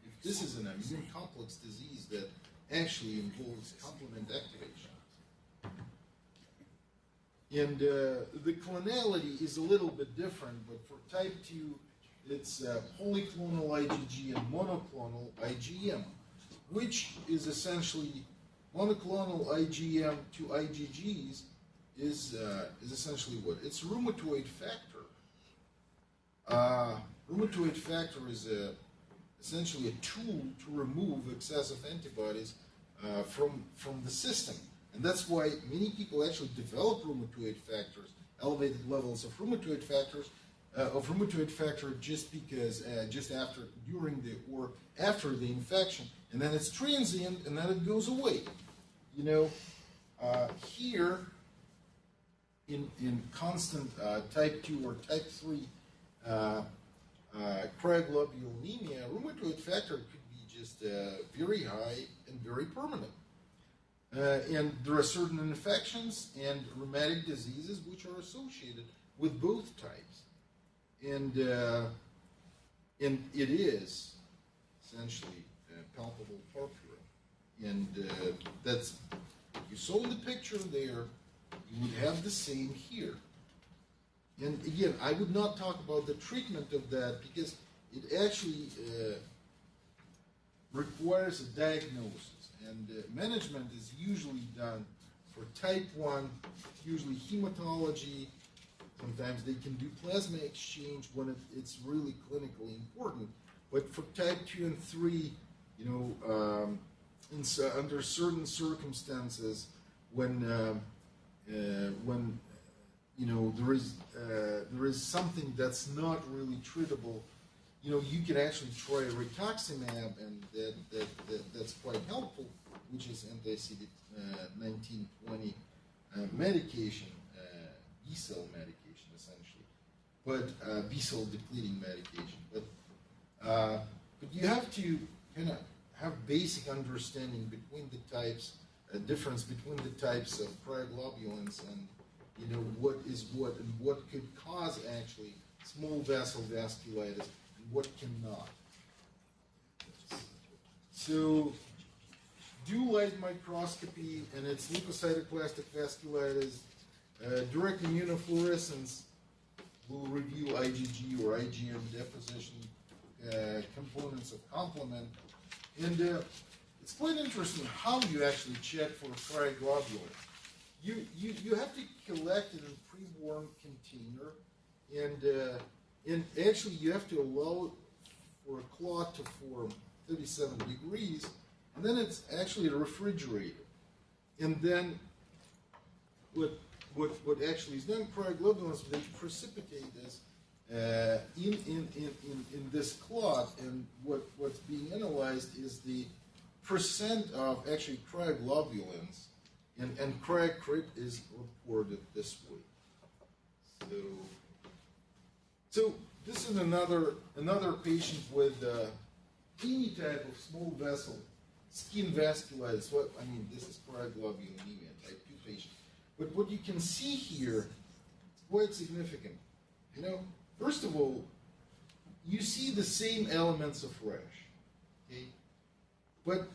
if this is an immune complex disease that actually involves complement activation. And the clonality is a little bit different, but for type 2, it's polyclonal IgG and monoclonal IgM, which is essentially monoclonal IgM to IgGs is essentially what? It's rheumatoid factor. Rheumatoid factor is essentially a tool to remove excessive antibodies from the system. And that's why many people actually develop rheumatoid factors, elevated levels of rheumatoid factor just because, after the infection, and then it's transient, and then it goes away. Here, in constant type 2 or type 3 cryoglobulinemia, rheumatoid factor could be just very high and very permanent. And there are certain infections and rheumatic diseases which are associated with both types. And it is essentially palpable purpura. And that's, you saw in the picture there, you would have the same here. And again, I would not talk about the treatment of that because it actually requires a diagnosis. And management is usually done for type 1, usually hematology. Sometimes they can do plasma exchange when it's really clinically important. But for type 2 and 3, under certain circumstances, when there is something that's not really treatable, you can actually try rituximab, and that's quite helpful, which is anti-CD19/20 medication, B-cell medication, essentially, but B-cell depleting medication. But you have to kind of have basic understanding between the types, difference between the types of cryoglobulins, and what is what and what could cause actually small vessel vasculitis and what cannot. So, do light microscopy and its leukocytoclastic vasculitis, direct immunofluorescence will reveal IgG or IgM deposition, components of complement, and it's quite interesting how you actually check for cryoglobulin. You have to collect it in a pre-warmed container, and actually you have to allow for a clot to form 37 degrees, and then it's actually refrigerated. And then what actually is done, cryoglobulins, they precipitate this in this clot, and what's being analyzed is the percent of actually cryoglobulins, and cryocrypt is reported this way. So this is another patient with any type of small vessel skin vasculitis. This is cryoglobulinemia type 2 patient. But what you can see here is quite significant. First of all, you see the same elements of rash, okay? But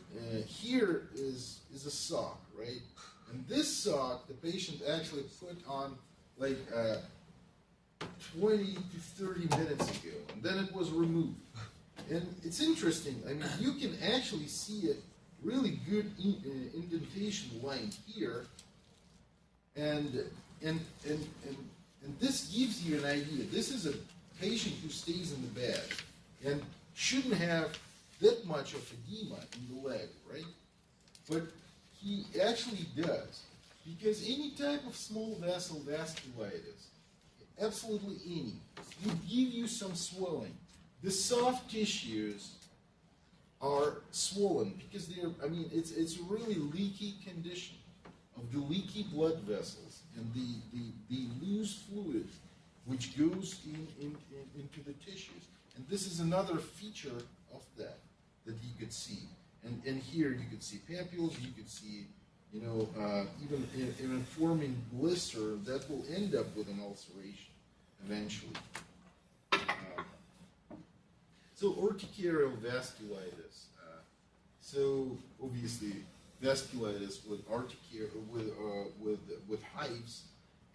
here is a sock, right? And this sock, the patient actually put on like 20 to 30 minutes ago, and then it was removed. And it's interesting. You can actually see a really good indentation line here, and this gives you an idea. This is a patient who stays in the bed and shouldn't have that much of edema in the leg, right? But he actually does, because any type of small vessel vasculitis, absolutely any, will give you some swelling. The soft tissues are swollen because it's a really leaky condition of the leaky blood vessels and the loose fluid which goes into the tissues. And this is another feature of that you could see. And here you could see papules, you could see, even forming blister that will end up with an ulceration eventually. So urticarial vasculitis. So obviously vasculitis with with hives,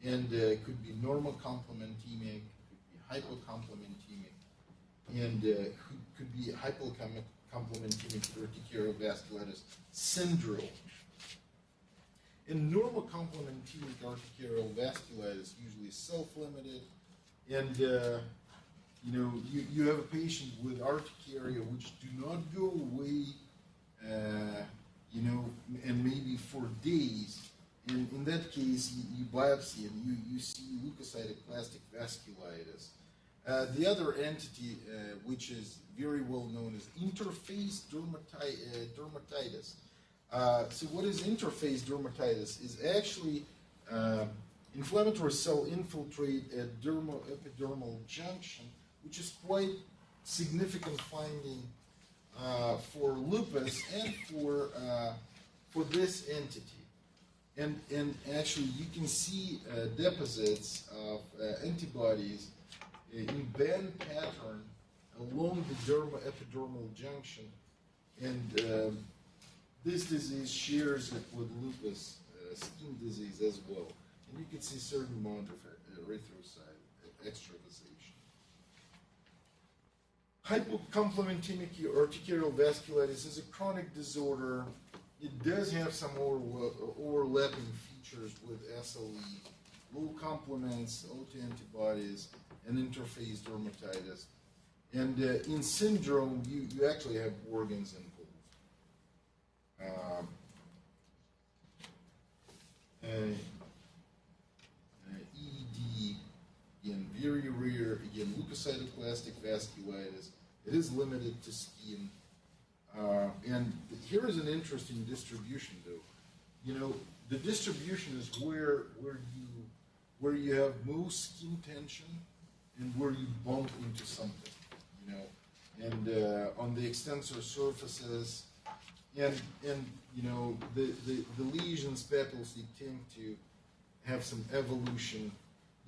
and could be normal complementemic, could be hypocomplementemic, and could be hypocomplementemic urticarial vasculitis syndrome. In normal complementemic urticarial vasculitis, usually self-limited, and you have a patient with urticaria which do not go away, and maybe for days. And in that case, you biopsy and you see leukocytoclastic vasculitis. The other entity, which is very well known, is interface dermatitis. So what is interface dermatitis? Is actually inflammatory cell infiltrate at dermal-epidermal junction, which is quite significant finding for lupus and for this entity. And actually, you can see deposits of antibodies in band pattern along the dermo-epidermal junction, and this disease shares it with lupus skin disease as well. And you can see certain amount of erythrocyte extravasation. Hypocomplementemic urticarial vasculitis is a chronic disorder. It does have some overlapping features with SLE, low complements, autoantibodies, and interface dermatitis. And in syndrome, you actually have organs involved. ED, again, very rare, again, leukocytoclastic vasculitis, It is limited to skin. And here is an interesting distribution, though. You know, the distribution is where you have most skin tension and where you bump into something, you know, and on the extensor surfaces, and you know, the lesions, papules, they tend to have some evolution.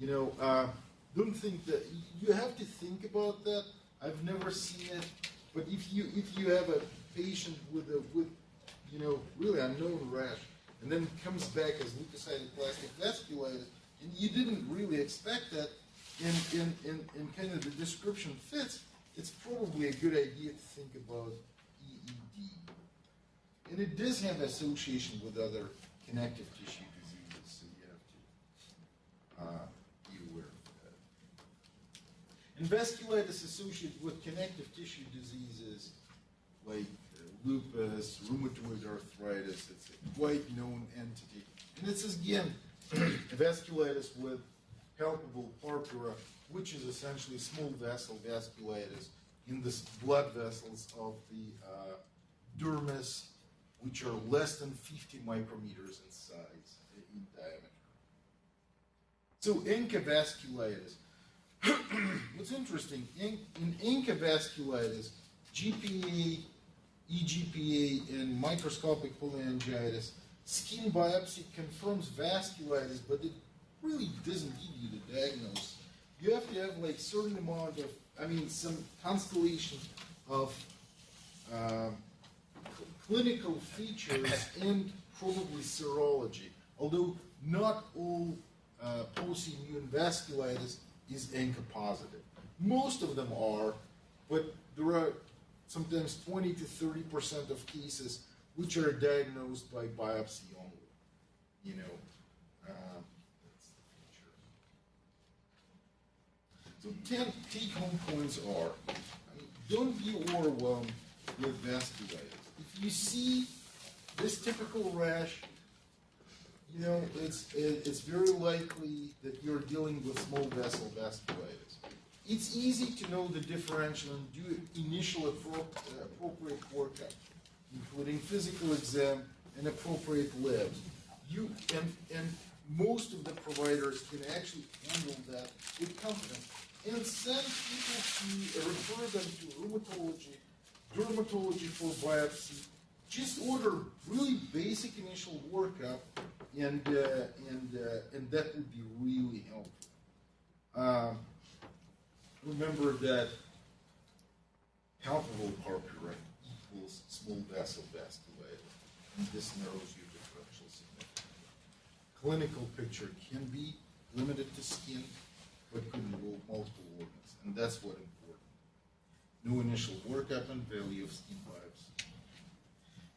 You know, don't think that you have to think about that. I've never seen it, but if you have a patient with you know, really unknown rash, and then comes back as leukocytic plastic vasculitis, and you didn't really expect that, and kind of the description fits, it's probably a good idea to think about EED. And it does have association with other connective tissue diseases, so you have to be aware of that. And vasculitis associated with connective tissue diseases like lupus, rheumatoid arthritis, it's a quite known entity. And this is, again, vasculitis with palpable purpura, which is essentially small vessel vasculitis in the blood vessels of the dermis, which are less than 50 micrometers in size, in diameter. So encavasculitis. What's interesting, in encavasculitis, GPA, EGPA, and microscopic cholangitis, skin biopsy confirms vasculitis, but it really doesn't give you the diagnosis. You have to have like certain amount of, I mean, some constellation of clinical features and probably serology. Although not all post-immune vasculitis is ANCA positive. Most of them are, but there are sometimes 20 to 30% of cases which are diagnosed by biopsy only. You know, that's the feature. So 10 take-home points are: don't be overwhelmed with vasculitis. If you see this typical rash, you know, it's very likely that you're dealing with small vessel vasculitis. It's easy to know the differential and do initial appropriate workup, including physical exam and appropriate labs. And most of the providers can actually handle that with confidence and send people to refer them to rheumatology, dermatology for biopsy. Just order really basic initial workup, and that would be really helpful. Remember that palpable purpura equals small vessel vasculitis, and this narrows your differential significance. Clinical picture can be limited to skin, but could involve multiple organs, and that's what important. No initial workup and value of skin biopsy.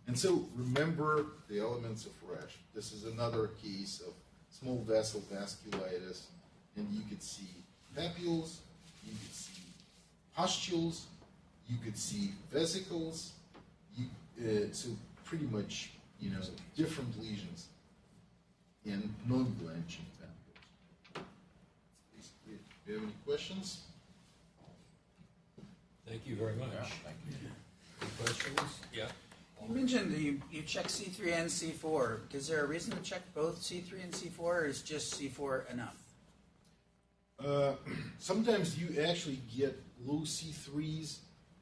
And so remember the elements of rash. This is another case of small vessel vasculitis, and you could see papules, you could see pustules, you could see vesicles, so pretty much, you know, different lesions and non-blanching papules. Basically, do you have any questions? Thank you very much. Yeah, thank you. Any questions? Yeah. You mentioned that you check C3 and C4. Is there a reason to check both C3 and C4, or is just C4 enough? Sometimes you actually get low C3s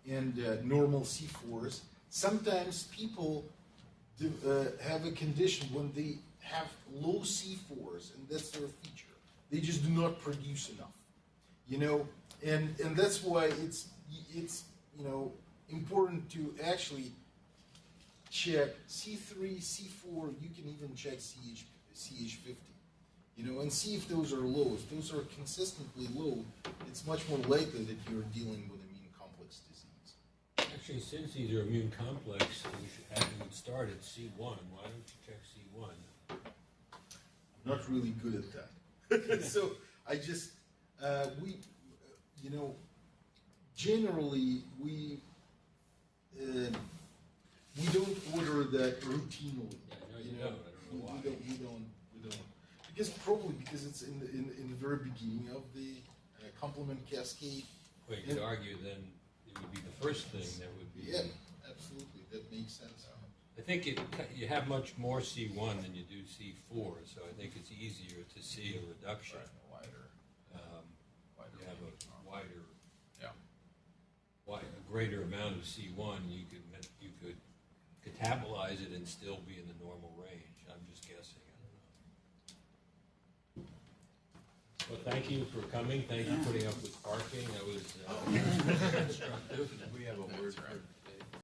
and normal C4s. Sometimes people have a condition when they have low C4s, and that's their feature. They just do not produce enough, you know, and that's why it's you know, important to actually check C3, C4. You can even check CH50. You know, and see if those are low. If those are consistently low, it's much more likely that you're dealing with immune complex disease. Actually, since these are immune complex, we should have them start at C1. Why don't you check C1? I'm not really good at that. So I just, you know, generally we don't order that routinely. Yeah, I know you don't. I don't know why. We don't. Because probably because it's in the very beginning of the complement cascade. Well, you could argue then the would be the first thing that would be. Yeah, absolutely, that makes sense. I think you have much more C1 than you do C4, so I think it's easier to see a reduction. You have a wider, a greater amount of C1. You could catabolize it and still be in the normal range. I'm just guessing. I don't know. Well, thank you for coming. Thank you for putting up with parking. That was instructive. We have a word for